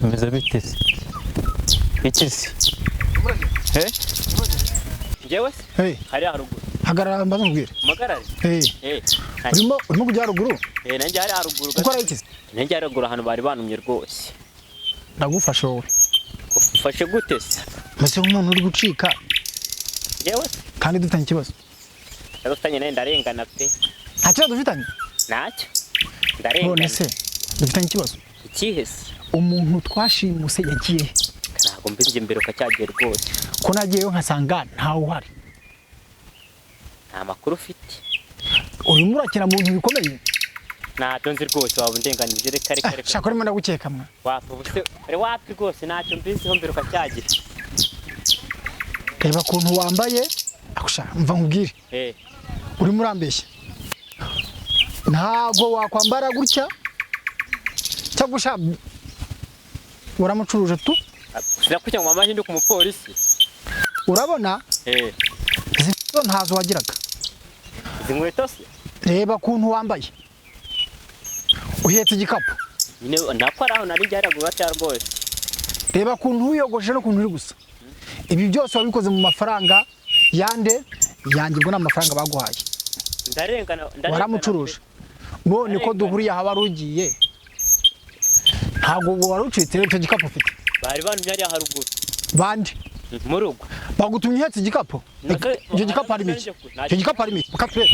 Meze bitese. Ikisi. Jewe? Hari haruguru. Hagarara mbaza nkubwire. Magarari? Urimo kujya haruguru? Nanjye hari haruguru. Ukora iki? Nanjye hari haruguru ahantu bari banumye rwose. Ndagufasha wowe. Ufashe gute se? Mase nk'umuntu uri gucika. Jewe? Kandi dufitanye ikibazo. Dufitanye nawe ndarengana pe. Nta kibazo dufitanye? Ntacyo. Ndarengana. None se dufitanye ikibazo? Ikihe se? Umuntu twashimuse yagiye. Ntabwo mbinje imbere ukacyagiye rwose. Ko nagiyeyo nkasanga ntawe uhari. Nta makuru ufite. Urimo urakina mu bintu bikomeye? Ntacyo nzi rwose waba undenganije reka. Shaka urimo ndagukeka mwa. Wapfubuse wapi rwose ntacyo mbiziho mbere ukacyagira. Reba kuntu wambaye akusha mva nkubwire. Urimo urambeshya. Ntago wakwambara gutya. Cyagusha uramucuruje tu? Sinakucya ngo mama ku mupolisi. Urabona? Izo ntazo wagiraga. Izi nkweto se? Reba kuntu wambaye. Uhetse igikapu. Nyine nakora aho nari byaragura cyane rwose. Reba kuntu uyogoje no kuntu uri gusa. Ibi byose wabikoze mu mafaranga yande yangirwa n'amafaranga baguhaye. Ndarengana. Waramucuruje. None ko duhuriye aha barugiye. Ntago warucitse icyo gikapu ufite. Bari banumye ari haruguru. Bandi mu rugo. Bagutumye ihetse igikapu. Icyo gikapu ari miki. Icyo gikapu ari miki. Bakatwe.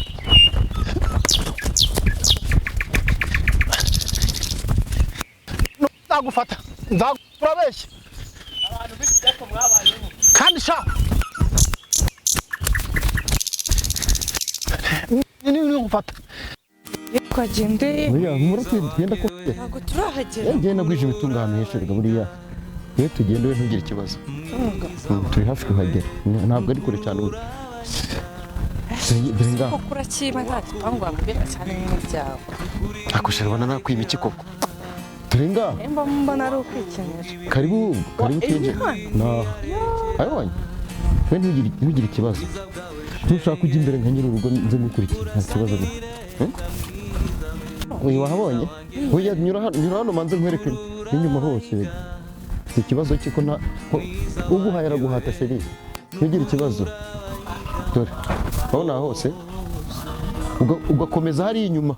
Ndagufata. Ndagurabeshye. Abantu bise ko mwabayeho. Kandi sha. Ni ngufata. Kwagende. Buriya mureke genda ko. Ntago turahagera. Genda gwije ibitungano heshurwa buriya. Iyo tugenda we ntugire ikibazo. Turi hafi kuhagera. Ntabwo ari kure cyane ubu. Biringa. Ko kurakiba nta gipangu ambira cyane n'ibyawe. Akusharwana nakwima iki koko. Turinga. Mbona ari ukwikenera. Karibu twinje. Na. Ayibonye. We ntugire ikibazo. Ntushaka kujya imbere nka nyiri urugo nze gukurikira. Nta kibazo gute. Uyu wahabonye? Uya nyura hano manze nkwereke inyuma hose. Ikibazo cyiko na uguhaye araguhata seri. Ntugire ikibazo. Dore. Abona hose. Ugakomeza hari inyuma.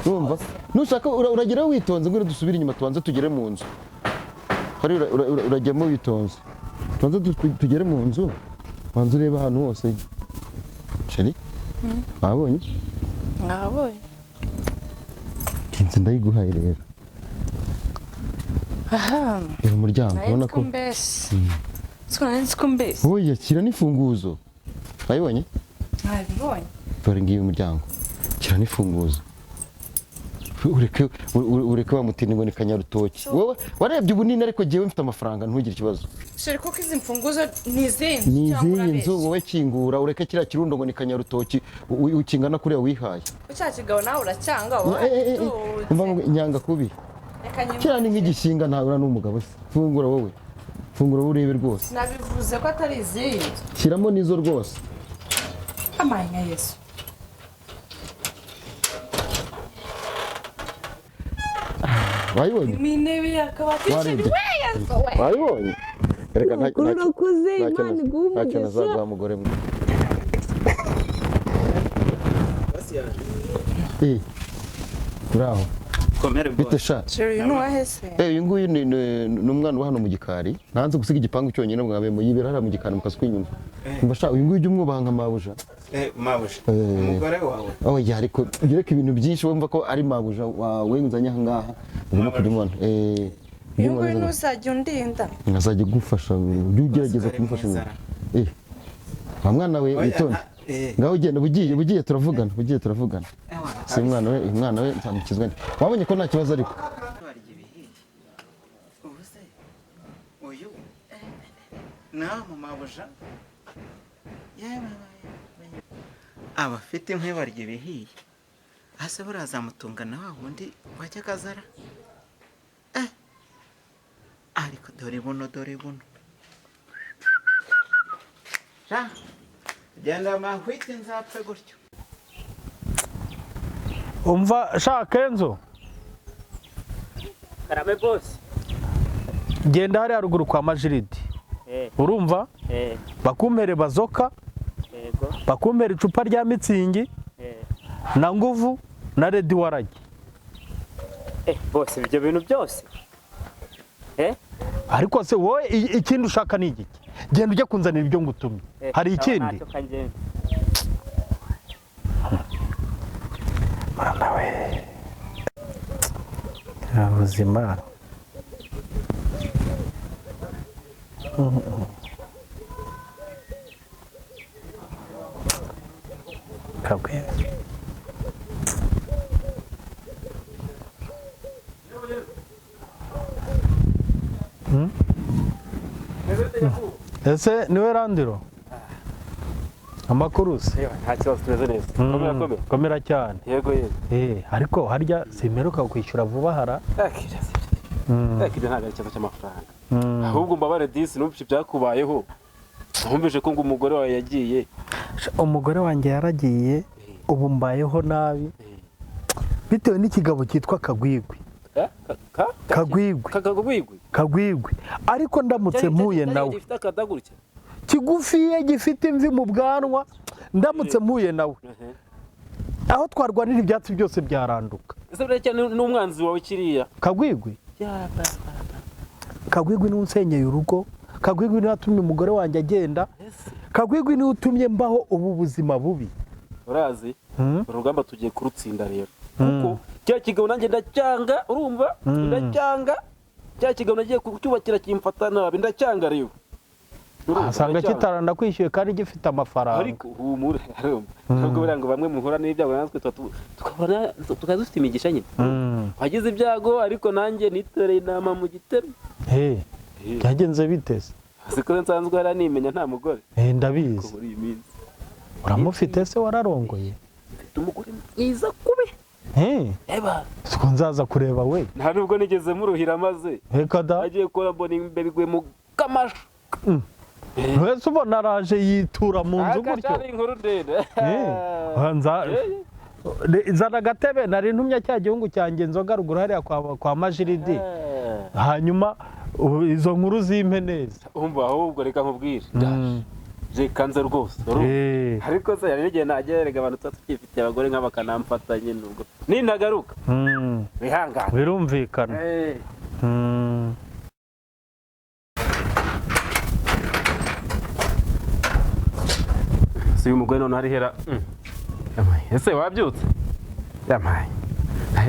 Urumva? Nushaka uragira witonze ngo dusubire inyuma tubanze tugere mu nzu. Hari urajyamo witonze. Tubanze tugere mu nzu. Banze ureba ahantu hose. Sheri? Abonye? Abonye. Kinze ndayiguhaye rero. Aha. Iri umuryango ubona ko. Nzi ko mbese. Oya kira n'ifunguzo. Ayibonye? Nabibonye. Dore ngiye umuryango. Kira n'ifunguzo. Ureke bamutini ngo ni kanyarutoki. Wowe warebye ubunini ariko jewe mfite amafaranga ntugire ikibazo. Sheri ko izi mfunguzo nizinzi. Nizinzi nzu wowe kingura ureke kira kirundo ngo ni kanyarutoki ukingana kuri wihaye. Ucyakigabo nawe uracyanga wowe. Umva ngo nyanga kubi. Kira ni nk'igishinga ntabura n'umugabo se. Fungura wowe. Fungura urebe rwose. Nabivuze ko atari izindi. Kiramo nizo rwose. Amanya Yesu. Wayibonye? Minebe yakabati Sheri we. Wayibonye? Reka nakuze Imana iguhe. Ntacyo nazagwa mugore mwe. Bravo. Bite sha? Sheri nuwahese. Uyu nguyu ni umwana wa hano mu gikari. Nanze gusiga igipangu cyonyine mwabe mu yibera hano mu gikari mu kaswi inyuma. Mba sha uyu nguyu ujye umwubaha nka mabuja. Mabuja. Umugore wawe. Oh ya ariko ureke ibintu byinshi wumva ko ari mabuja wawe nzanye aha ngaha. Urimo kujya Uyu nguyu ntuzajya undinda. Nkazajya gufasha ujye ugerageza kumufasha. Wa mwana we witonde. Ngaho ugenda bugiye turavugana. Si umwana we nzamukizwa nde. Wabonye ko nta kibazo ariko. Uyu nawe mabuja. Abafite inkwi barya ibihiye. Ase burazamutunga na wa wundi wajya kazara. Ariko dore buno. Ja. Genda mahwite nzapfe gutyo. Umva shaka Kenzo. Karabe boss. genda hari haruguru kwa majiridi urumva bakumpere bazoka bakumpere icupa rya mitsingi na nguvu na redi waragi bose ibyo bintu byose ariko se wowe ikindi ushaka ni igiki genda ujye kunzanira ibyo ngutumye hari ikindi nawe ubuzima kabwe ese niwe Randiro amakuru se nta kibazo tumeze neza komera cyane yego ariko harya simeruka kwishyura vuba hara ibyo ntabwo ari ikibazo cy'amafaranga ahubwo mbabare disi n'ubushe byakubayeho ntumvise ko ngo umugore wawe yagiye umugore wanjye yaragiye ubu mbayeho nabi bitewe n'ikigabo cyitwa Kagwigwi Kagwigwi ariko ndamutse mpuye nawe kigufiye gifite imvi mu bwanwa ndamutse mpuye nawe aho twarwanira ibyatsi byose byaranduka ese burya n'umwanzi wawe kiriya Kagwigwi niwe unsenyeye urugo Kagwigwi niwe watumye umugore wanjye agenda Kagwigwi niwe utumye mbaho ubu buzima bubi urazi urugamba tugiye kurutsinda rero kuko cya kigabo nanjye ndacyanga urumva ndacyanga cya kigabo nagiye kucyubakira kimfata nabi ndacyanga rero asanga kitaranda kwishyuye kandi gifite amafaranga ariko humura ntabwo birango bamwe muhura n'ibyago natwe tukabona tukazufite imigisha nyine wagize ibyago ariko nanjye nitoreye inama mu gitero byagenze biteze siko nsanzwe haranimenya nta mugore ndabizi uramufite se wararongoye mfite umugore mwiza kubi siko nzaza kureba we nta nubwo nigeze muruhira maze reka da agiye kora mbona imbere mu kamasho wese ubona araje yitura mu nzu gutyo akacari inkuru ndende zana agatebe nari ntumya cya gihungu cyanjye nzoga ruguru hariya kwa majiridi hanyuma izo nkuru zimpe neza umva ahubwo reka nkubwire reka nze rwose ariko se hari n'igihe nagererega abantu tuba tukifitiye abagore nk'abakanamfata nyine ubwo nintagaruka bihangane birumvikana si uyu mugore none harihera ese wabyutse yamaye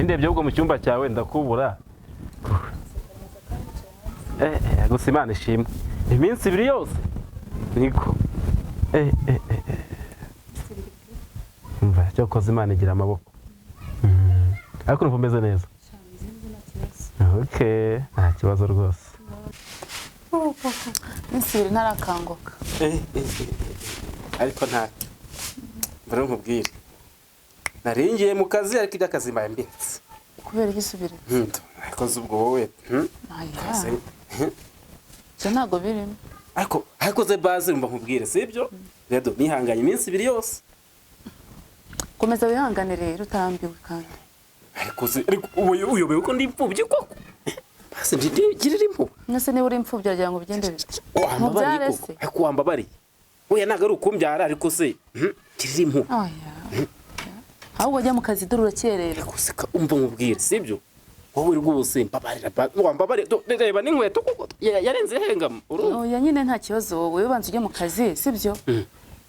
ndebye ubwo mu cyumba cyawe ndakubura gusa Imana ishimwe iminsi ibiri yose niko umva cyo koza Imana igira amaboko ariko urumva umeze neza nta kibazo rwose iminsi ibiri ntarakanguka ariko nta mbere nkubwire naringiye mu kazi ariko iby'akazi mbaye mbitse kubera igisubire ariko ubwo wowe ibyo ntabwo birimo ariko ze baze mba nkubwire sibyo rero nihanganye iminsi ibiri yose komeza wihangane rero utarambiwe kandi ariko uyobewe ko ndi imfubyi koko basi ngirira impu nese niba uri imfubyi aragira ngo bigende bite mubyare se ariko wambabariye oya ntabwo ari ukumbyara ariko se ngirira impu ahubwo wajya mu kazi dore urakerera umva nkubwire sibyo wowe rwose wambabarira reba n'inkweto kuko yarenze hengamo oya nyine nta kibazo wowe ubanza ujye mu kazi sibyo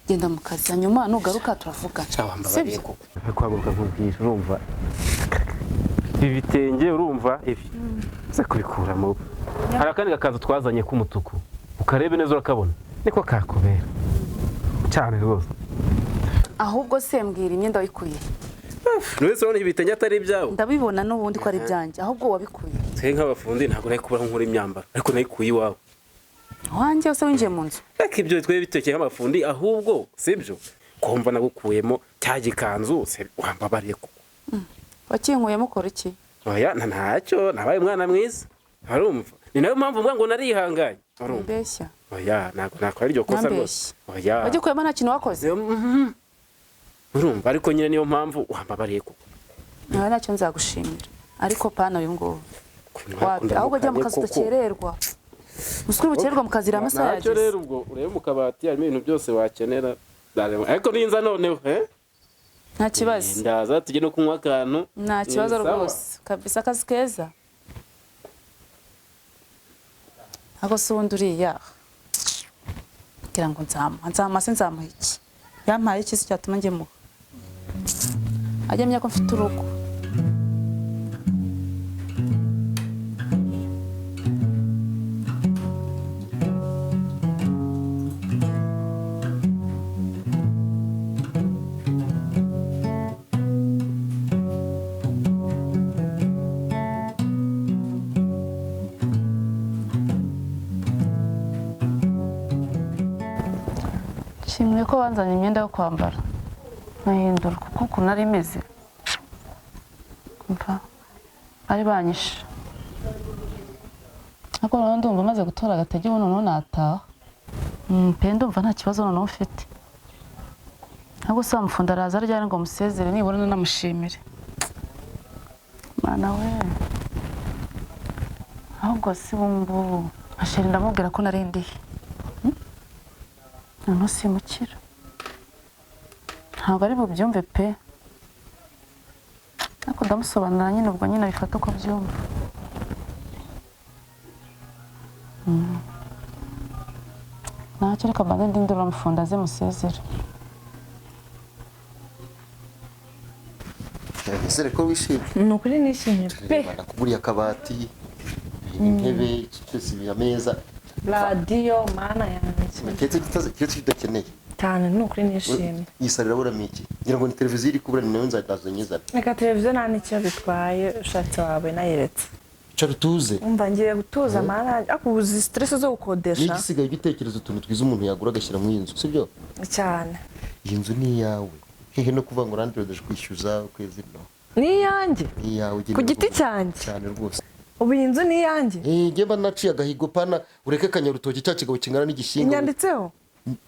genda mu kazi hanyuma nugaruka turavugana sibyo kwaguruka nkubwire urumva ibi bitenge urumva ibi uza kubikuramo hari akandi gakazu twazanye k'umutuku ukarebe neza urakabona niko kakubera cyane rwose ahubwo se mbwira imyenda wayikuye wese urabona ibitenge atari ibyawe ndabibona n'ubundi ko ari ibyanjye ahubwo wabikuye twe nk'abafundi ntabwo nari kubura nkora imyambaro ariko nayikuye iwawe wanjye wose winjiye mu nzu reka ibyo twe bitekeye nk'abafundi ahubwo sibyo kumva nagukuyemo cya gikanzu wambabariye kuko wakinkuyemo ukora iki oya ntacyo nabaye umwana mwiza arumva ni nayo mpamvu mvuga ngo narihanganye mbeshya oya ntabwo ari iryo kosa rwose oya wagikuyemo nta kintu wakoze urumva ariko nyine niyo mpamvu wambabariye kuko nawe ntacyo nzagushimira ariko pana uyu nguyu ahubwo jya mu kazi udakererwa Uskuri bukererwa mu kazi amasaha yageze. Ntacyo rero ubwo urebe mu kabati harimo ibintu byose wakenera. Ariko ninza noneho nta kibazo. Ndaza tujye no kunywa akantu. Nta kibazo rwose. Kabisa akazi keza. Ako sundi uriya. Kugira ngo nzama sinzamuha iki. Yampaye iki se cyatuma nge mu. Ajya menya ko mfite urugo. Shimwe ko wanzanye imyenda yo kwambara. Nkahindura kuko ukuntu ari imeze. Kumva ari banyishe. Ako none ndumva maze gutora agatege none nataha. Pe ndumva nta kibazo none ufite. Ntabwo se Umufundi araza ryari ngo musezere nibona namushimire. Mana we. Ahubwo si bumbu. Asheri ndamubwira ko narindiye. None simukira. Ntabwo ari bubyumve pe. Ako ndamusobanura nyine ubwo nyine bifata uko byumva. Ntacyo reka mbanze ndindura Umufundi aze musezere. Ese ko wishimye? Ni ukuri nishimye pe. Nakuguriye akabati, intebe, cyose ameza. Radio mana yanjye. Cyose kidakeneye. Cyane ni ukuri nishimye. Yisarira buramo iki? Ngira ngo ni televiziyo iri kubura nayo nzatazo nyizana. Reka televiziyo nta n'icyo bitwaye ushatse wawe nayeretse. Cara tuze. Umva ngiye gutuza mana akubuza stress zo gukodesha. Ni igisigaye igitekerezo utuntu twiza umuntu yagura agashyira mu inzu, sibyo? Cyane. Iyi nzu ni iyawe. Hehe no kuva ngo randirodeje kwishyuza ukwezi no. Ni iyanjye. Ni iyawe ku giti cyanjye. Cyane rwose. Ubu iyi nzu ni iyanjye. Ngemba naciye agahigo pana ureke kanyarutoki cya kigabo kingana n'igishinga. Nyanditseho.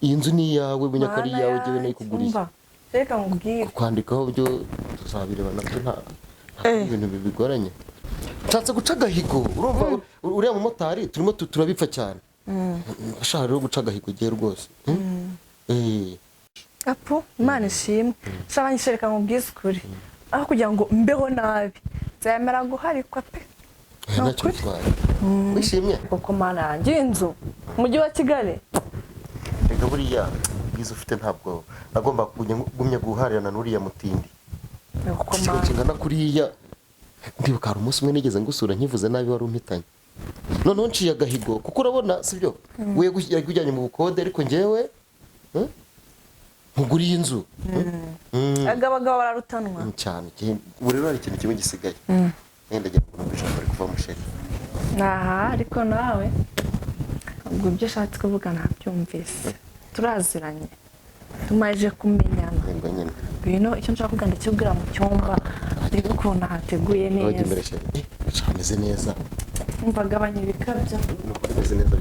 Iyi nzu ni iyawe bunyakari yawe jewe nayikuguriye. Umva. Reka ngubwire. Kwandikaho byo tuzabireba nabyo nta ibintu bigoranye. Nshatse guca agahigo urumva uriya mu motari turimo turabipfa cyane. Ashaka rero guca agahigo giye rwose. Apo Imana ishimwe. Shaba nyishereka ngubwize ukuri. Aho kugira ngo mbeho nabi. Nzemera guharikwa pe. Ntacyo bitwaye. Wishimye? Koko mana yanjye inzu umujyi wa Kigali. Reka buriya bwiza ufite ntabwo nagomba gumya guharirana n'uriya mutindi. Koko mana kingana kuriya ndibuka hari umunsi umwe nigeze ngusura nkivuze nabi wari umpitanye. None nciye agahigo kuko urabona sibyo? We yagujyanye mu bukode ariko njyewe nkuguriye inzu. Abagabo bararutanwa. Cyane. Ubu rero hari ikintu kimwe gisigaye. Ndagira ngo numvishe bari kuva musheri. Aha ariko nawe ubwo ibyo ashatse kuvuga nabyumvise. Turaziranye. Tumaje kumenyana. Ngo nyine. Bino icyo nshaka kuvuga ndakibwira mu cyumba ariko ukuntu hateguye neza. Oje imbere sheri. Cameze neza. Umva gabanya ibikabyo. Nuko bimeze neza.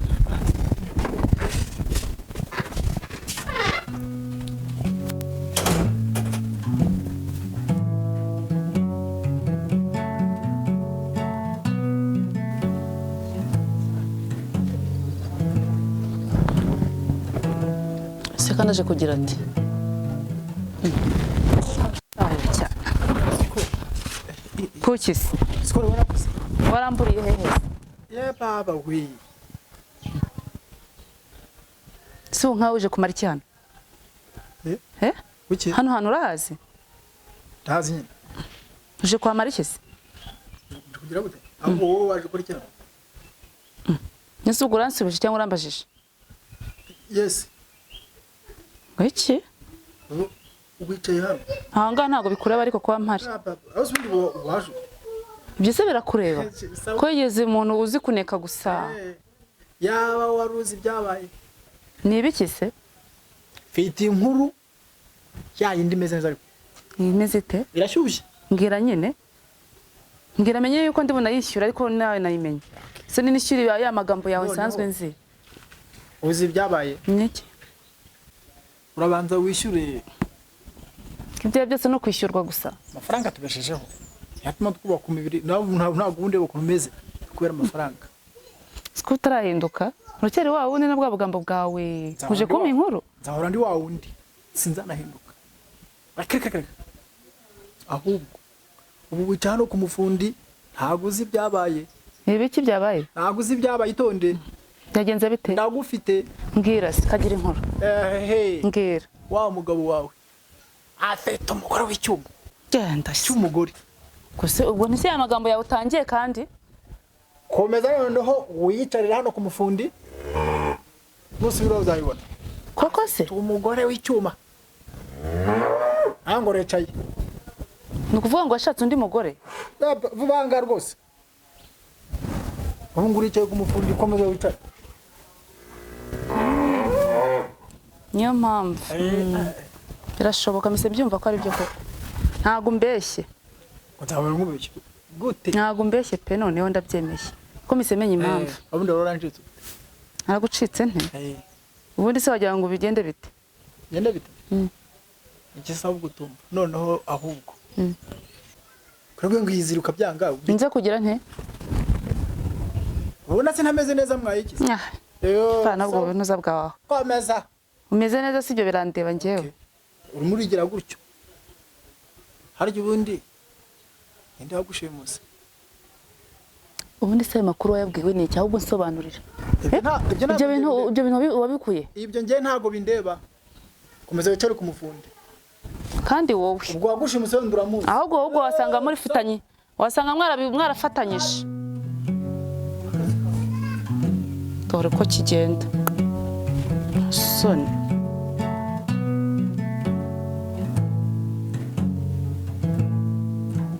Sekanaje kugira ati. Kuchisi. Sikoro warakoze. Waramburiye hehe? Ye baba we. Si nkawe uje kumara iki hano? Kuki? Hano hano urahazi? Ndazi nyine. Uje kwamara iki se? Kugira gute? Ahubwo wowe waje kuri cyane. Nese uguransubije cyangwa urambajije? Yes. Iki? Uwicaye hano. Ahanga ntago bikureba ariko kwa mpari. Aho sundi waje. Byose birakureba. Ko yigeze umuntu uzi kuneka gusa. Yaba waruzi byabaye. Ni ibiki se? Fiti inkuru yayindi meze neza ariko. Imeze ite? Irashyushye. Ngira nyine. Ngira menye yuko ndibona yishyura ariko nawe nayimenye. Se ni nishyuri ya magambo yawe sanzwe nzi. Uzi byabaye. Niki? Urabanza wishyure. Ibyo byose no kwishyurwa gusa. Amafaranga tubeshejeho. Yatuma twubaka umubiri ntabwo ubundi bukomeze kubera amafaranga. siko utarahinduka ntukere wa wundi na bwa bugambo bwawe uje kumpa inkuru nzahora ndi wa wundi sinzanahinduka reka ahubwo ubu wica hano ku mufundi ntabwo uzi ibyabaye ibiki byabaye ntabwo uzi ibyabaye itonde byagenze bite ndagufite mbwira se kagira inkuru mbwira wa mugabo wawe afite umugore w'icyuma genda cy'umugore gusa ubwo ntise ya magambo yawe utangiye kandi komeza noneho wiyicarira hano ku mufundi nusubira uzayibona koko se umugore w'icyuma ntabwo recaye ni ukuvuga ngo washatse undi mugore vubanga rwose ubu nguri yicaye ku mufundi komeza wicare niyo mpamvu birashoboka mise byumva ko ari byo koko ntabwo umbeshye utabara nk'ubeshye gute ntabwo umbeshye pe noneho ndabyemeye ko mise menya impamvu ubundi wararanjitse naragucitse nte ubundi se wagira ngo bigende bite genda bite igisaba gutumva noneho ahubwo kurabwe ngo yiziruka byanga nze kugira nte ubona se ntameze neza mwayikize bana bwo bunoza bwawe komeza umeze neza sibyo birandeba njyewe urimo urigira gutyo harya ubundi ninde wagushimusa ubundi se makuru wayabwiwe ni iki ahubwo nsobanurira ibyo bintu wabikuye ibyo ngiye ntago bindeba komeza wicare ku mufundi kandi wowe ubwo wagushimusa wenda uramuzi ahubwo wasanga muri fitanye wasanga mwarafatanyije dore ko kigenda soni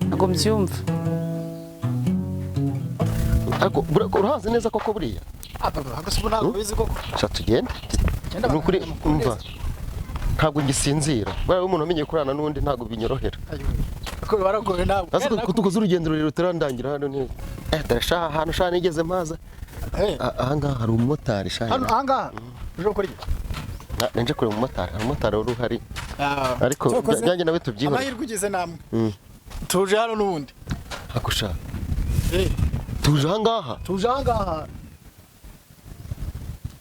ntabwo mbyumva ariko urahazi neza koko buriya agasubu ntabwo bizi koko sha tugende ni ukuri umva ntabwo ngisinzira bariya umuntu amenye kurana n'undi ntabwo binyorohera ko baragoye ntabwo tukoze urugendo rero turandangira hano ni darasha ahantu sha nigeze maza ahangaha hari umumotari sha hano ahangaha uje gukora iki nje kure umumotari wari uhari ariko byanjye nawe tubyihora amahirwe ugize namwe tuje hano n'ubundi hakusha tuje ahangaha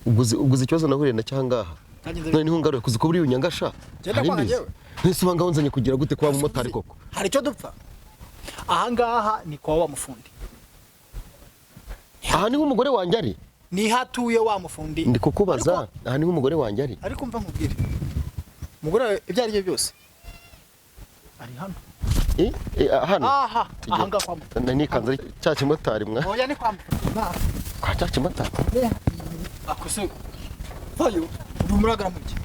uguze ikibazo nahuriye na cyangaha none niho ngaruye kuzi ko buri unyangasha hari mbizi nese ubanga wonzanye kugira gute kwa umumotari koko hari icyo dupfa ahangaha ni kwa wa mufundi aha niho umugore wanjye ari ni hatuye wa mufundi ndi kukubaza aha niho umugore wanjye ari ariko mva nkubwire umugore ibyo ari byo byose ari hano hano ahangaha kwa mufundi ni kanza cya kimotari mwa oya ni kwa mufundi kwa cya kimotari akose vayo urumuragara muke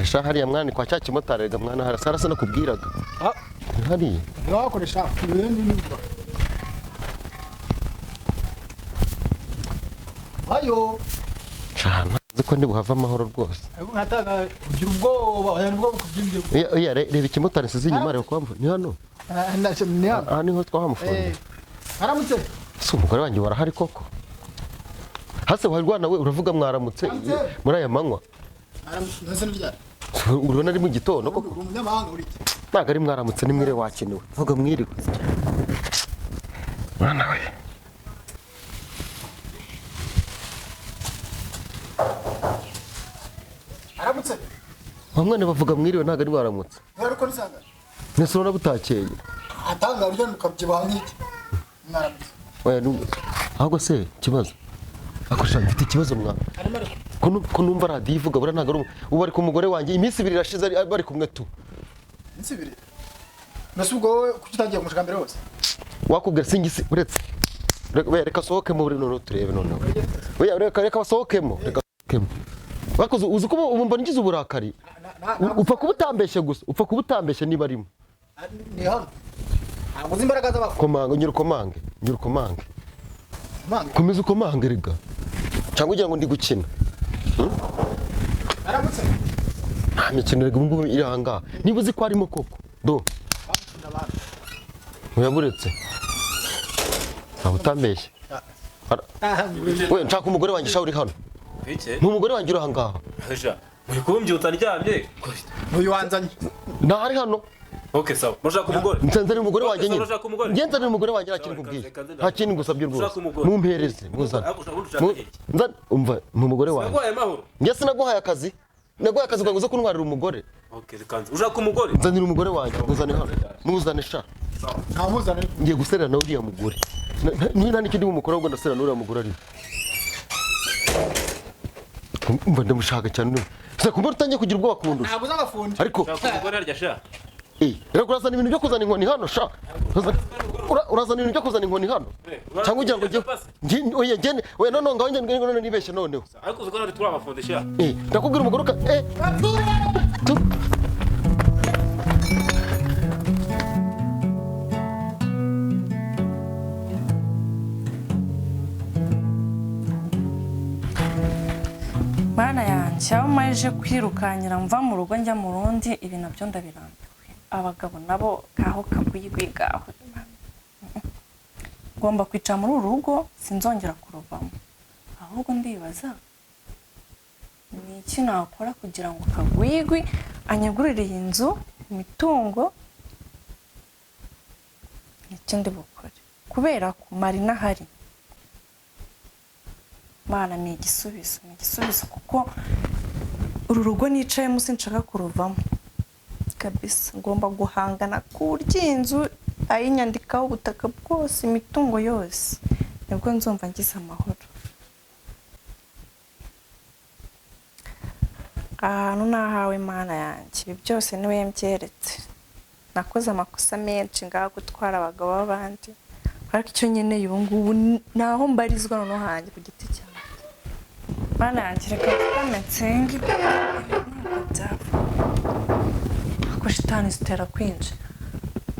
Sha hariya mwana kwa cya kimotari ga mwana harasa nakubwiraga hari wakoresha ibindi n'ibyo ayo cyane ziko ndi buhava amahoro rwose nkataga ugira ubwoba aya nibwo kubyimbiye oya reba ikimotari sizi inyuma rero kwamva ni hano ni hano aha niho twahamufunze aramutse si umugore wanjye warahari koko hase warwana we uravuga mwaramutse muri aya manywa aramutse n'irya urabona ari mu gitondo koko umunyamahanga uri ntago ari mwaramutse nimwire wakenewe vuga mwiriwe mwana we aramutse bamwe bavuga mwiriwe ntago ari mwaramutse ariko nisanga nese urabona butakeye atanga uryo mukabyibaha nk'iki mwaramutse oya ahubwo se ikibazo akusha mfite ikibazo mwana ko numva radiyo ivuga buriya ntago ari ubu ari ku mugore wanjye iminsi ibiri irashize bari kumwe tu iminsi ibiri nase ubwo wowe kuki utagiye kumushaka mbere hose wakubwira singisi uretse reka asohokemo buri noneho turebe noneho reka basohokemo bakoze uzi ko umva ngize uburakari upfa kuba utambeshye gusa upfa kuba utambeshye niba arimo ni hano ntabwo uzi imbaraga z'abafu komanga nyurukomange komeza ukomange rega cyangwa ugira ngo ndi gukina aramutse nta mikino rega ubungubu iri ahangaha niba uzi ko arimo koko do muyaburetse ntabwo utambeshye we nshaka umugore wanjye uri hano ni umugore wanjye uri ahangaha muri kumbyutsa aryamye uyu wanzanye ntari hano Okay sawa. Mushaka umugore. nsanzanira umugore wanjye nyine Urashaka umugore? njye nsanzanira umugore wanjye ntakindi kubwiye nta kindi ngusabye rwose mumpereze muzana nzana umva mu mugore wanjye Naguhaye amahoro. njye sinaguhaye akazi ukaguze kuntwarira umugore Okay zikanze. Ushaka umugore? nzanira umugore wanjye muzane hano muzane sha nta muzane ngiye guserera nawe uriya mugore niba n'ikindi mumukora ahubwo ndaserera n'uriya mugore ari umva ndamushaka cyane se kumva utangiye kugira ubwoba kundusha ntabwo uzagafundi ariko Ushaka umugore arya sha. rero urazana ibintu byo kuzana inkoni hano sha urazana ibintu byo kuzana inkoni hano cyangwa ugira ngo oya none ngaho none nibeshye noneho Ariko uziko nari turi abafundi sha. ndakubwira umugore Bana yanjye aho maje kwirukanyira mva mu rugo njya mu rundi ibi nabyo ndabirambiwe abagabo nabo kaho kakuyigwigaho ngomba kwicara muri uru rugo sinzongera kuruvamo ahubwo ndibaza ni iki nakora kugira ngo kagwigwi anyagurire iyi nzu imitungo ikindi bukore kubera ko Marina hari Mana ni igisubizo kuko uru rugo nicayemo sinshaka kuruvamo kabisa ngomba guhangana kurya inzu ayinyandikaho ubutaka bwose imitungo yose nibwo nzumva ngize amahoro ahantu nahawe Mana yanjye ibi byose niwe mbyeretse nakoze amakosa menshi ngaho gutwara abagabo b'abandi ariko icyo nkeneye ubu ngubu naho mbarizwa noneho hanjye ku giti cyanjye Mana yanjye reka tukametsenga ntabwo byapfa ako shitani zitera kwinjira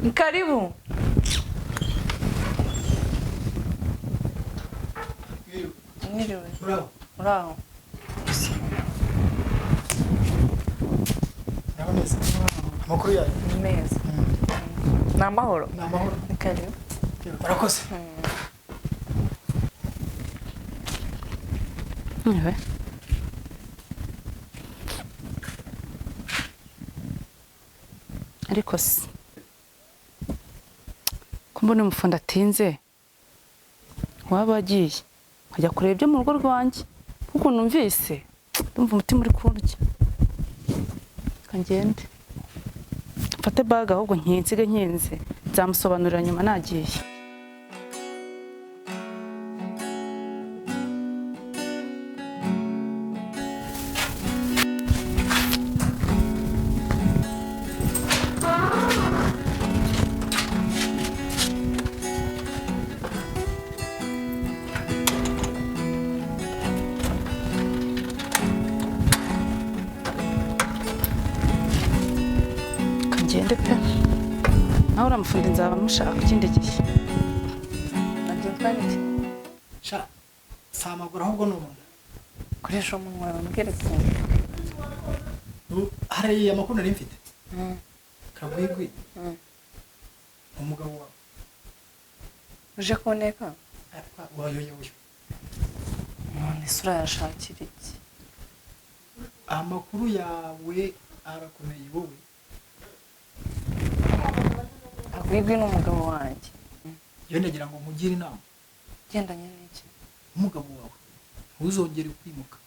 ni karibu mwiriwe uraho amakuru yayo ni meza ni amahoro ni amahoro ni karibu urakoze Nawe ariko se ko mbona umufundi atinze waba agiye nkajya kureba ibyo mu rugo rwanjye kuko numvise ndumva umutima uri kurya ngende mfate baga ahubwo nkinsige nkinze nzamusobanurira nyuma nagiye ngende pe nawe uramufundi nzaba mushaka ikindi gihe nabyo twaniki sha si amaguru ahubwo ni umuntu koresha umunwa wawe mbwire hari amakuru nari mfite kagwigwi umugabo wawe uje kuneka wayoyoyo none se urayashakira iki amakuru yawe arakomeye wowe Kagwigwi ni umugabo wanjye iyo ndagira ngo mugire inama gendanye n'iki umugabo wawe ntuzongere kwimuka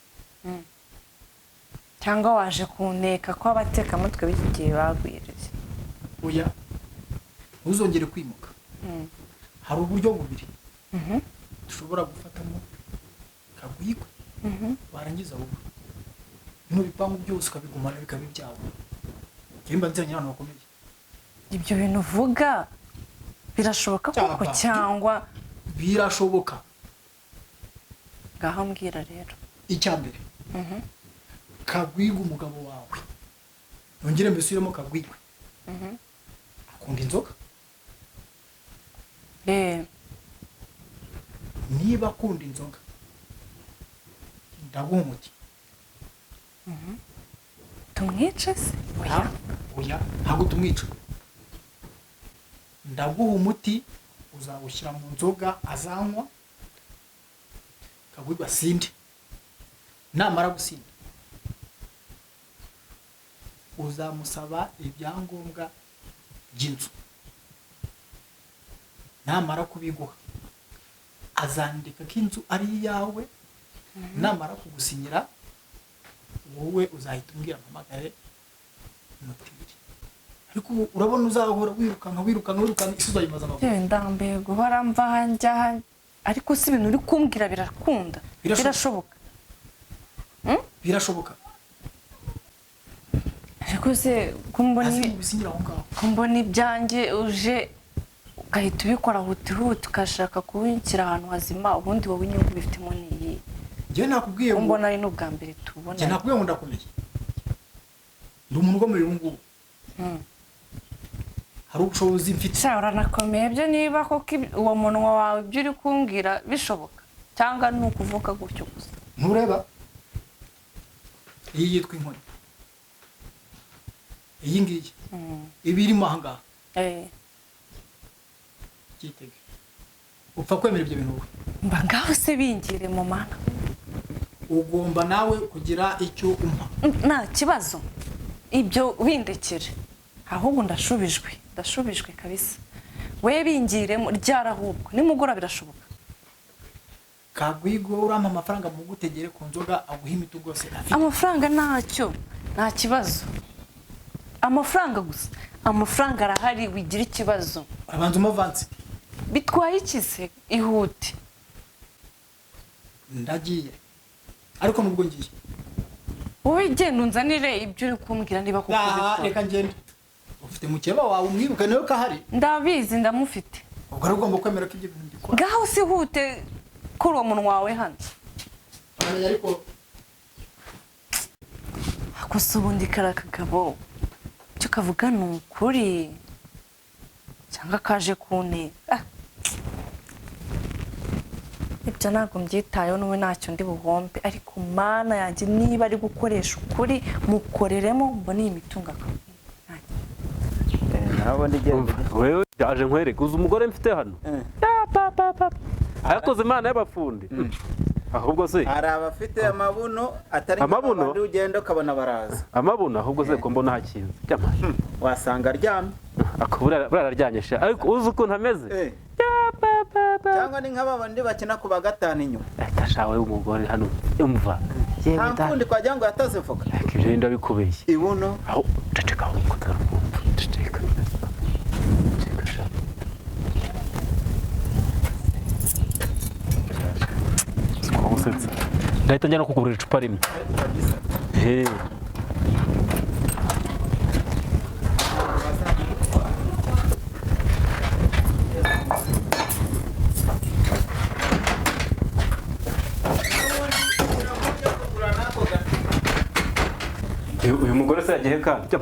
cyangwa waje kuneka ko abatekamutwe b'iki gihe bagwirije oya ntuzongere kwimuka hari uburyo bubiri dushobora gufatamo Kagwigwi warangiza wowe bino bipangu byose ukabigumana bikaba ibyawe mba nziranye n'abantu bakomeye ibyo bintu uvuga birashoboka koko cyangwa birashoboka ngaho mbwira rero icya mbere Kagwigwi umugabo wawe nongere mbisubiremo Kagwigwi akunda inzoga niba akunda inzoga ndaguha umuti tumwice se oya ntabwo tumwica ndaguha umuti uzawushyira mu nzoga azanywa Kagwigwi asinde namara gusinda uzamusaba ibyangombwa by'inzu namara kubiguha azandika ko inzu ari iyawe namara kugusinyira wowe uzahita umbwira mpamagare noteri ariko urabona uzahora wirukanka isi uzayimaza amaguru ndambiwe guhora mva njya ariko si ibintu uri kumbwira birakunda birashoboka birashoboka ariko se kumbona ibyanjye uje ugahita ubikora huti ukashaka kubinshyira ahantu hazima ubundi wowe inyungu bifitemo niyi njye nakubwiye ngo mbona ari n'ubwa mbere tubona njye nakubwiye ngo ndakomeye ndi umuntu ukomeye ubu ngubu hari ubushobozi mfite uranakomeye byo niba koko uwo munwa wawe ibyo uri kumbwira bishoboka cyangwa ni ukuvuga gutyo gusa ntureba iyi yitwa inkoni iyi ngiyi iba irimo aha ngaha cyitege upfa kwemera ibyo bintu mba ngaho se bingire mu mana ugomba nawe kugira icyo umpa nta kibazo ibyo bindekere ahubwo ndashubijwe kabisa we bingiremo ryarahubwo nimugora birashoboka kagwigo urampa amafaranga mu gutegere ku nzoga aguha imiti rwose afite amafaranga ntacyo nta kibazo amafaranga gusa amafaranga arahari wigira ikibazo urabanza umuvansi bitwaye ikise ihute ndagiye ariko nubwo ngiye wowe genda unzanire ibyo uri kumbwira niba kuko bikora reka ngende ufite mukeba wawe umwiruka nawe kahari ndabizi ndamufite ubwo ari ugomba kwemera ko ibyo bintu mbikora ngaho si hute kuri uwo munwa wawe hano ariko gusa ubundi kari akagabo icyo kavuga ni ukuri cyangwa kaje kuntera ibyo ntabwo mbyitayeho n'ubu ntacyo ndi buhombe ariko mana yanjye niba ari gukoresha ukuri mukoreremo mbona iyi mitungo wewe yaje nkwereke uzi umugore mfite hano arakoze imana y'abafundi ahubwo se hari abafite amabuno atari abandi ugenda ukabona baraza amabuno ahubwo se ko mbona hakinze wasanga aryamye akubura araryanye sha ariko uzi ukuntu ameze cyangwa ni nk'abandi bakina ku bagatana inyuma atashawe umugore hano umva nta kundi kwagira ngo yataze voka ibyo ndabikubeye ibuno aho ceceka ceceka ndahita njya no kugurira icupa rimwe uyu mugore se yagiye kandi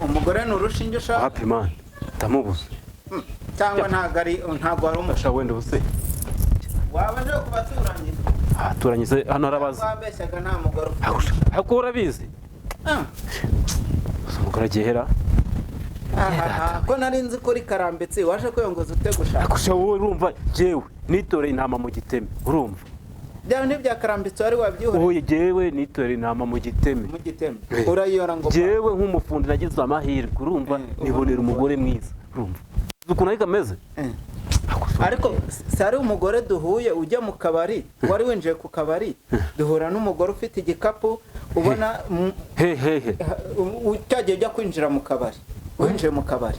umugore ni urushinge ushaka happy man ndamubuze cyangwa ntago ari umusha wenda ubuse waba nje kubaturanye aturanye se hano arabaza wabeshyaga nta mugore ako urabizi umugore agihera ko nari nzi ko rikarambitse waje kwiyongoza ute gushaka akusha wowe urumva jewe nitoreye intama mu giteme urumva byawe ntibyakarambitse wari wabyihora oye jewe nitoreye intama mu giteme urayiyora ngo jewe nk'umufundi nagize amahirwe urumva nibonera umugore mwiza urumva ukuntu ariko ameze ariko sari umugore duhuye ujya mu kabari wari winjiye ku kabari duhura n'umugore ufite igikapu ubona cyagiye ujya kwinjira mu kabari winjiye mu kabari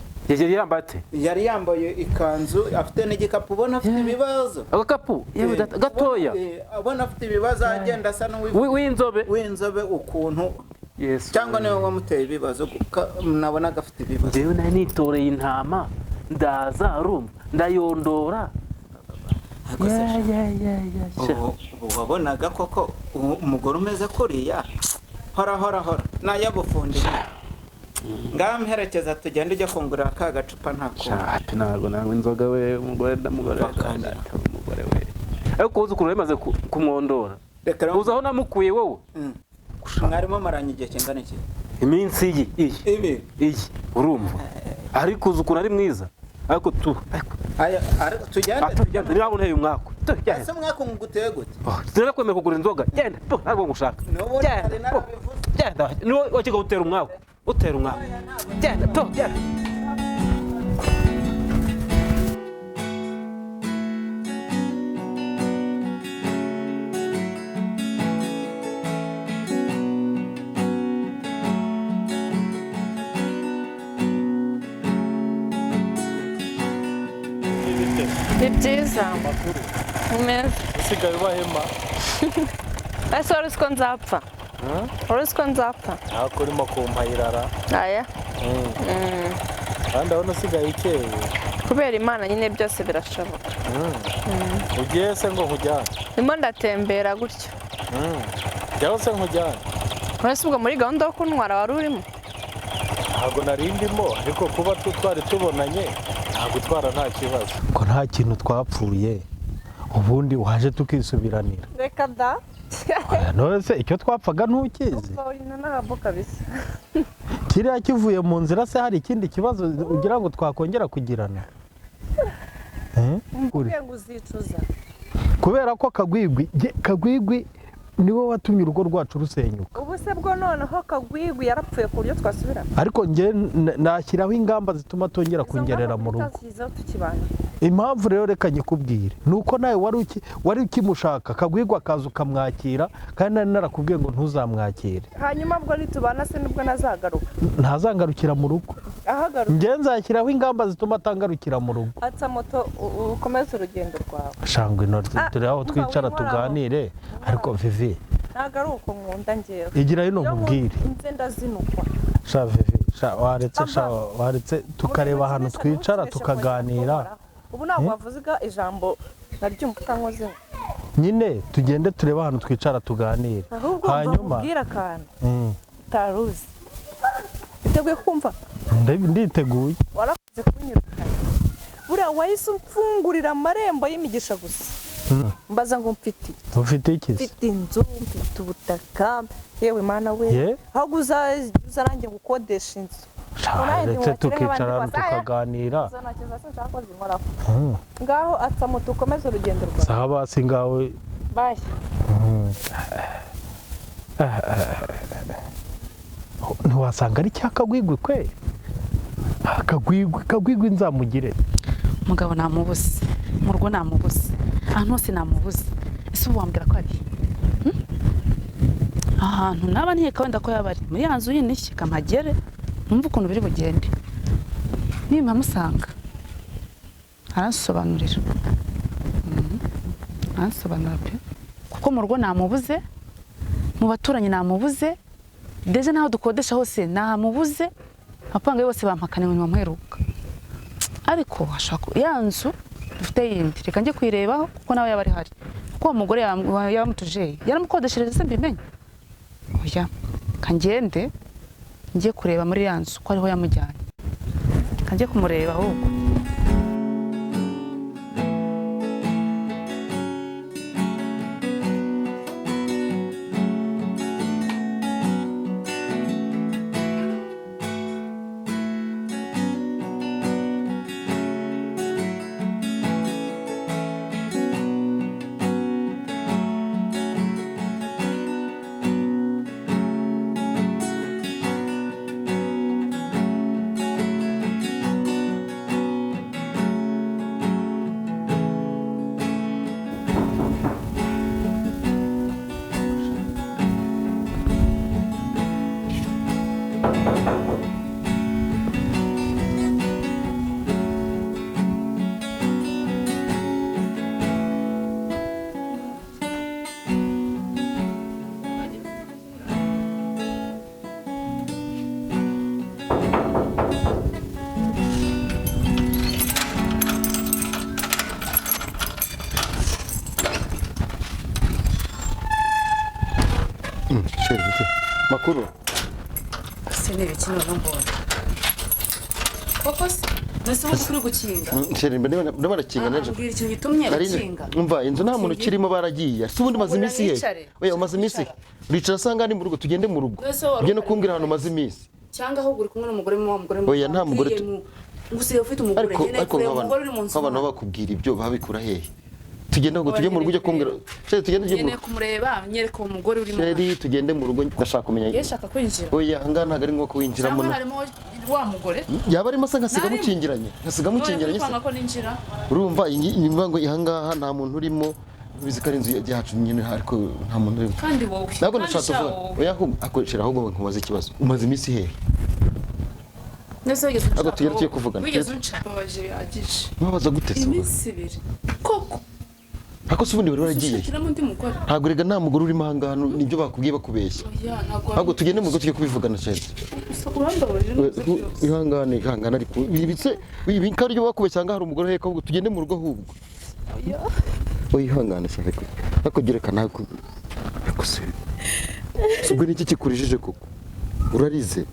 yari yambaye ikanzu afite n'igikapu ubona afite ibibazo agakapu gatoya ubona afite ibibazo agenda asa w'inzobe ukuntu cyangwa niwe wamuteye ibibazo nabona gafite ibibazo jewe nari nitoreye intama ndaza urumva ndayondora wabonaga koko umugore umeze kuriya hora nayabufundi ngamuherekeza tugenda ujya kungurira ka gacupa ntabwo nangwa inzoga we umugore we ariko uzi ukuntu bimaze kumwondora uzi aho namukuye wowe mwarimo maranye igihe kingana iki iminsi iyi urumva ariko uzi ukuntu ari mwiza ariko tugende niba unteye umwaka ese umwaka nguteye gute sinakwemeye kugura inzoga genda ntabwo ngushaka genda niwe wakiga utera umwaku genda to genda ni byiza umeze usigaye ubahema ese wari uzi ko nzapfa wari uzi ko nzapfa ntabwo urimo kumpayirara aya kandi ndabona usigaye ukeye kubera imana nyine byose birashoboka ugiye se ngo nkujyane ndimo ndatembera gutyo jyaho se nkujyane uretse ubwo muri gahunda yo kuntwara wari urimo ntabwo nari ndimo ariko kuba twari tubonanye ntabwo utwara nta kibazo ko nta kintu twapfuye ubundi waje tukisubiranira reka da nose icyo twapfaga ntukizi urina n'ahabo kabisa kiriya kivuye mu nzira se hari ikindi kibazo ugira ngo twakongera kugirana mbwiye ngo uzicuza kubera ko kagwigwi niwe watumye urugo rwacu rusenyuka ubu se bwo noneho kagwigwi yarapfuye ku buryo twasubirana ariko njye nashyiraho ingamba zituma atongera kungerera mu rugo impamvu rero reka nyikubwire ni uko nawe wari ukimushaka kagwigwi akaza ukamwakira kandi nari narakubwiye ngo ntuzamwakire hanyuma bwo nitubana se nibwo nazagaruka ntazangarukira mu rugo ahagaruka njye nzashyiraho ingamba zituma atangarukira mu rugo atsa moto ukomeze urugendo rwawe shangwe turi aho twicara tuganire ariko vivi ntabwo ari uko nkunda ngewe igira hino nkubwire nze ndazinukwa sha vivi waretse tukareba ahantu twicara tukaganira ubu ntabwo wavuziga ijambo naryumva utankozemo nyine tugende turebe ahantu twicara tuganire hanyuma ubwira akantu utaruzi biteguye kumva nditeguye warakoze kunyirukana buriya wahise umfungurira amarembo y'imigisha gusa mbaza ngo ufite iki mfite inzu mfite ubutaka yewe mana we ahubwo uza nanjye gukodesha inzu ndetse tukicara tukaganira ngaho atsa moto ukomeze urugendo rwawe saha basi ngawe bashya ntiwasanga ari cya kagwigwi kwe kagwigwi nzamugire umugabo namubuze mu rugo namubuze ahantu hose namubuze ese ubu wambwira ko ari ahantu naba nkeka wenda ko yaba ari muri ya nzu y'inishyi kamagere numva ukuntu biri bugende niba musanga aransobanurira aransobanura pe kuko mu rugo namubuze mu baturanyi namubuze ndetse n'aho dukodesha hose namubuze abapanga bose bampakane ngo ntibamuheruka ariko ya nzu dufite yindi reka njye kuyirebaho kuko nawe yaba ari hari kuko uwo mugore yamutuje yaramukodeshereje se mbimenye oya kangende njye kureba muri ya nzu ko ariho yamujyanye kanjye kumureba ahubwo makuru sene bikino n'umbona koko se nese ubu kuri gukinga sheri ndabona barakinga naje mbwira ikintu gitumye bakinga umva inzu nta muntu kirimo baragiye si ubundi maze iminsi ye oya umaze iminsi uricara sanga ni mu rugo tugende mu rugo ugende no kumbwira ahantu maze iminsi cyangwa aho uri kumwe n'umugore mugore oya nta mugore ngusiye ufite umugore ariko nk'abantu bakubwira ibyo babikura hehe tugende ngo tujye mu rugo ujye kumbwira sheri tugende ujye mu nkeneye kumureba nyereka uwo mugore urimo sheri tugende mu rugo ndashaka kumenya yeshaka kwinjira oya hanga ntago ari nko kuwinjiramo cyangwa harimo wa mugore yaba arimo asa nkasiga mukingiranye none ko ninjira urumva iyi ngo ihangaha nta muntu urimo bizi ko ari inzu yacu nyine ariko nta muntu urimo kandi wowe ntabwo ndashaka kuvuga oya akoresha ahubwo nkubaza ikibazo umaze iminsi hehe nese wigeze unshaka Ntabwo tugiye kuvugana. wigeze unshaka babaje bihagije mubaza gute se iminsi ibiri koko ako se ubundi wari waragiye ushakiramo undi mugore ntabwo rega nta mugore urimo ahangaha nibyo bakubwiye bakubeshya oya ntabwo ntabwo tugende mu rugo tujye kubivugana sheri urambabaje ihangane ariko ibitse ibi ko aribyo bakubeshya ahangaha hari umugore heka ahubwo tugende mu rugo ahubwo oya ihangane sheri ariko gereka ntabwo ariko se ubwo ni iki kikurijije koko urarize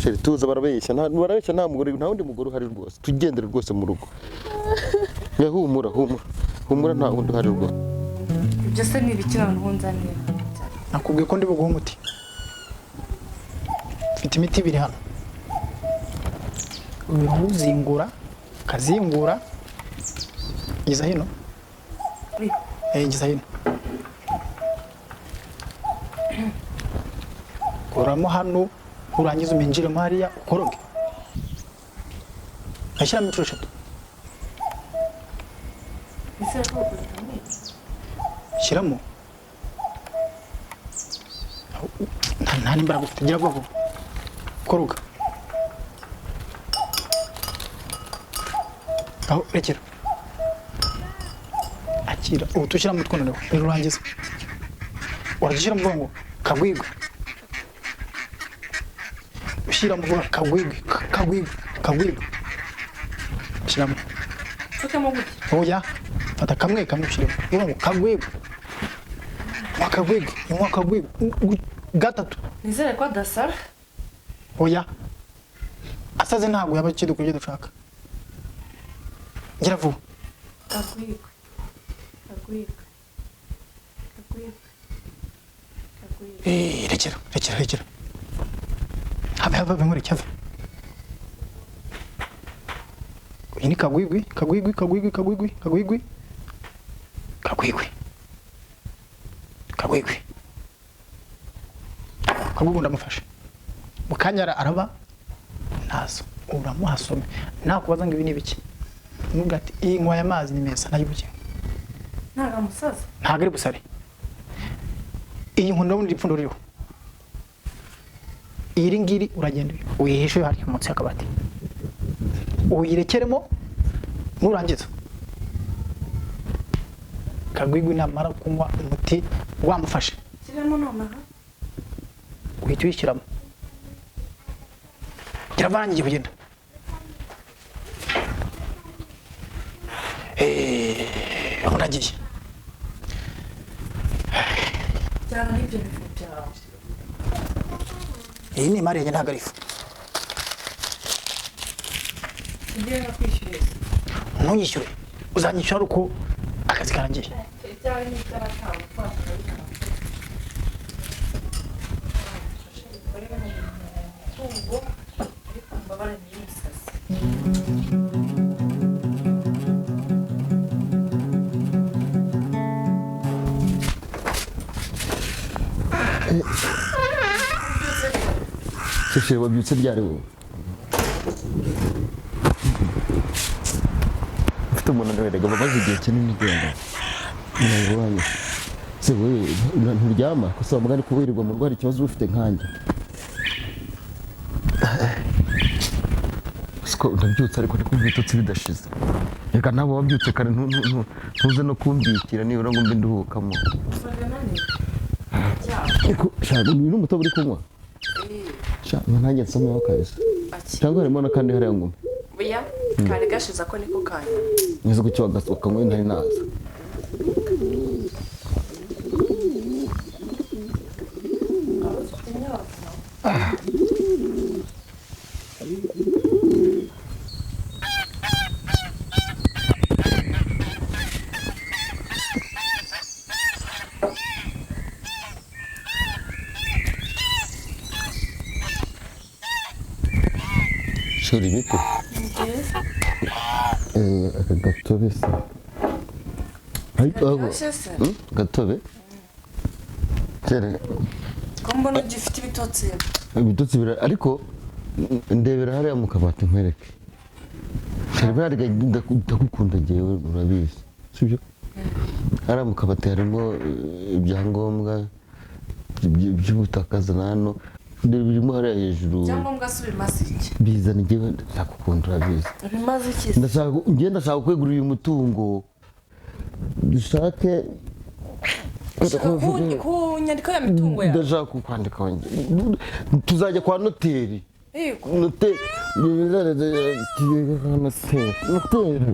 sheri tuza barabeshya nta mugore nta wundi mugore uhari rwose tugendere rwose mu rugo humura nta wundi uhari rwose ibyo se ni ibiki abantu bunzanira nakubwiye ko ndi buguhe umuti mfite imiti ibiri hano uzingura ukazingura geza hino geza hino kuramo hano urangiza uminjiremo hariya ukoroge ashyiramo inshuro 3 shyiramo nta n'imbaraga ufite gira vuba koroga aho rekera akira ubu tushyiramo utwo noneho urangiza uragishyira mu bwongo kagwigwe ushyira mu bwongo kagwigwe ushyiramo oya fata kamwe ushyiremo kagwigwe gatatu nizere ko adasara oya asaze ntabwo yaba akiduka ibyo dushaka gira vuba kagwigwe rekera have nkureke have iyi ni kagwigwi ndamufashe mu kanya araba ntazo uramuhasome nakubaza ngo ibi ni ibiki nubwo ati iyi nkwa y'amazi ni meza nayibuke ntaga musaza ntago ari busare iyi nkunda n'ubundi ipfundo ririho iri ngiri uragenda uyihishe hariya munsi y'akabati uyirekeremo nurangiza kagwigwi namara kunywa umuti wamufashe kiremo nonaha uhita uyishyiramo kiravangiye kugenda aho nagiye cyane n'ibyo bifu byawe iyi ni imari yanjye ntabwo ari ifu ngiye no kwishyura ntunyishyure uzanyishyura ari uko akazi karangiye ibyawe n'iby'abatawe Sheri wabyutse ryari wowe ufite umunaniro rega babaze igihe kinini genda ntabwo wanyu se wowe nturyama gusa wamugani ko wirirwa mu rugo hari ikibazo ufite nkanjye siko ndabyutse ariko ndi kumva ibitotsi bidashize reka nawe wabyutse kare ntuze no kumbikira nibura ngo mbe nduhukamo shaka uyu ni umutobe uri kunywa nanjye nsomeho kabisa cyangwa harimo n'akandi hariya ngoma oya kari gashize ako niko kanya neza ko cyo ukanywa ntari naza Sheri bite aka gatobe se biryoshye se gatobe kera ko mbona gifite ibitotsi ibitotsi ariko ndebera hariya mu kabati nkwereke kare ndagukunda jewe urabizi sibyo hariya mu kabati harimo ibyangombwa by'ubutaka hano birimo hariya hejuru ibyangombwa si bimaze iki bizana jewe ndagukunda urabizi bimaze iki ndashaka kwegura uyu mutungo dushake ku nyandiko ya mitungo yawe ndashaka kwandika tuzajya kwa noteri yego noteri noteri